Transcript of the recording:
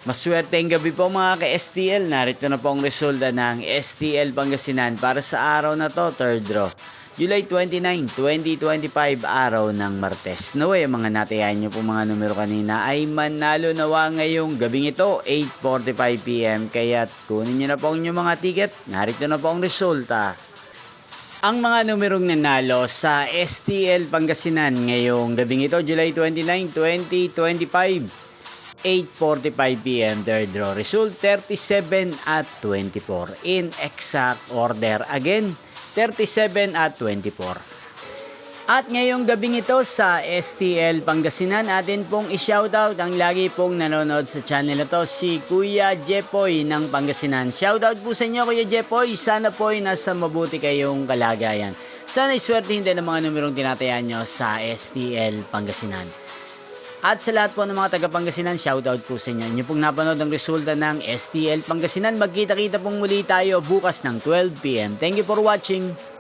Maswerteng gabi po mga ka-STL. Narito na po ang resulta ng STL Pangasinan para sa araw na to, third draw. July 29, 2025, araw ng Martes. Naway, ang mga natayan nyo po mga numero kanina ay manalo nawa ngayong gabing ito, 8:45 PM. Kaya kunin nyo na po ang inyong mga ticket. Narito na po ang resulta. Ang mga numerong nanalo sa STL Pangasinan ngayong gabing ito, July 29, 2025. 8:45 PM, third draw. Result 37 at 24. In exact order. Again, 37 at 24. At ngayong gabing ito sa STL Pangasinan, atin pong i-shoutout ang lagi pong nanonood sa channel na to, si Kuya Jepoy ng Pangasinan. Shoutout po sa inyo, Kuya Jepoy. Sana po ay nasa mabuti kayong kalagayan. Sana iswertihin din ang mga numerong tinatayan nyo sa STL Pangasinan. At sa lahat po ng mga taga-Pangasinan, shoutout po sa inyo. Inyo pong napanood ang resulta ng STL Pangasinan. Magkita-kita pong muli tayo bukas ng 12 PM. Thank you for watching.